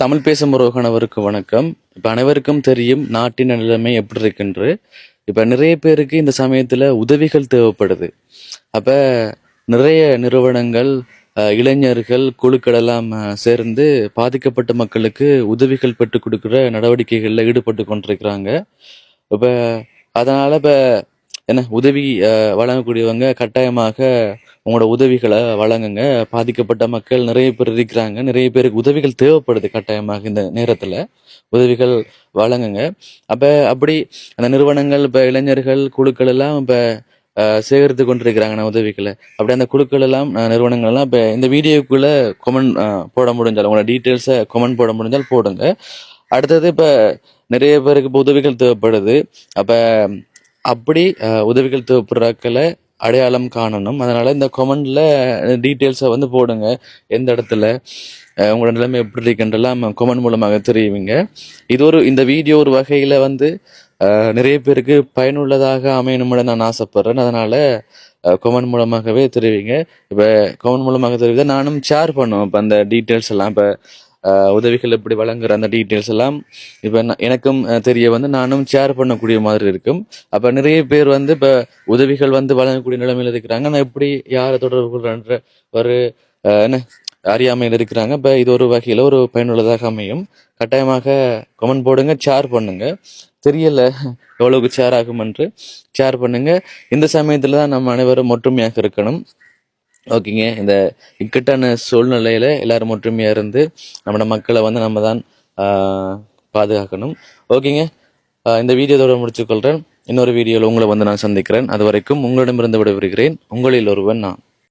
தமிழ் பேசும் உறவுகளவருக்கு வணக்கம். இப்ப அனைவருக்கும் தெரியும் நாட்டின் நிலைமை எப்படி இருக்குன்று. இப்ப நிறைய பேருக்கு இந்த சமயத்துல உதவிகள் தேவைப்படுது. அப்ப நிறைய நிறுவனங்கள், இளைஞர்கள், குழுக்கள் எல்லாம் சேர்ந்து பாதிக்கப்பட்ட மக்களுக்கு உதவிகள் பெற்றுக் கொடுக்கிற நடவடிக்கைகள்ல ஈடுபட்டு கொண்டிருக்கிறாங்க. இப்ப அதனால என்ன உதவி வழங்கக்கூடியவங்க கட்டாயமாக உங்களோட உதவிகளை வழங்குங்க. பாதிக்கப்பட்ட மக்கள் நிறைய பேர் இருக்கிறாங்க, நிறைய பேருக்கு உதவிகள் தேவைப்படுது. கட்டாயமாக இந்த நேரத்துல உதவிகள் வழங்குங்க. அப்படி அந்த நிறுவனங்கள், இளைஞர்கள், குழுக்கள் எல்லாம் சேகரித்து கொண்டிருக்கிறாங்க உதவிகளை. அப்படி அந்த குழுக்கள் எல்லாம், நிறுவனங்கள் எல்லாம் இந்த வீடியோக்குள்ள கொமெண்ட் போட முடிஞ்சால், உங்களோட டீட்டெயில்ஸை கொமெண்ட் போட முடிஞ்சால் போடுங்க. அடுத்தது நிறைய பேருக்கு உதவிகள் தேவைப்படுது. அப்ப அப்படி உதவிகள் தேவைப்படுறாக்களை அடையாளம் காணணும். அதனால இந்த கொமெண்ட்ல டீட்டெயில்ஸை போடுங்க. எந்த இடத்துல உங்களோட நிலைமை எப்படி இருக்குன்றெல்லாம் கொமெண்ட் மூலமாக தெரிவிங்க. இந்த வீடியோ ஒரு வகையில நிறைய பேருக்கு பயனுள்ளதாக அமையணும்னு நான் ஆசைப்படுறேன். அதனால கொமெண்ட் மூலமாகவே தெரிவிங்க. இப்ப கொமெண்ட் மூலமாக தெரிவிக்க நானும் ஷேர் பண்ணுவேன். இப்ப அந்த டீட்டெயில்ஸ் எல்லாம், உதவிகள் எப்படி வழங்குற அந்த டீட்டெயில்ஸ் எல்லாம் எனக்கும் தெரிய நானும் ஷேர் பண்ணக்கூடிய மாதிரி இருக்கும். அப்ப நிறைய பேர் இப்ப உதவிகள் வழங்கக்கூடிய நிலைமையில இருக்கிறாங்க. நான் எப்படி யாரை தொடர்பு கொள்றன்ற ஒரு என்ன அறியாமையில் இருக்கிறாங்க. இது ஒரு வகையில ஒரு பயனுள்ளதாக அமையும். கட்டாயமாக கமெண்ட் போடுங்க, ஷேர் பண்ணுங்க. தெரியல எவ்வளவுக்கு ஷேர் ஆகும் என்று ஷேர் பண்ணுங்க. இந்த சமயத்துல தான் நம்ம அனைவரும் ஒற்றுமையாக இருக்கணும். ஓகேங்க. இந்த இக்கட்டான சூழ்நிலையில எல்லாரும் ஒற்றுமையா இருந்து நம்ம மக்களை நம்ம தான் பாதுகாக்கணும். ஓகேங்க. இந்த வீடியோதோட முடிச்சுக்கொள்றேன். இன்னொரு வீடியோவில் உங்களை நான் சந்திக்கிறேன். அது வரைக்கும் உங்களிடமிருந்து விடைபெறுகிறேன். உங்களில் ஒருவன் நான்.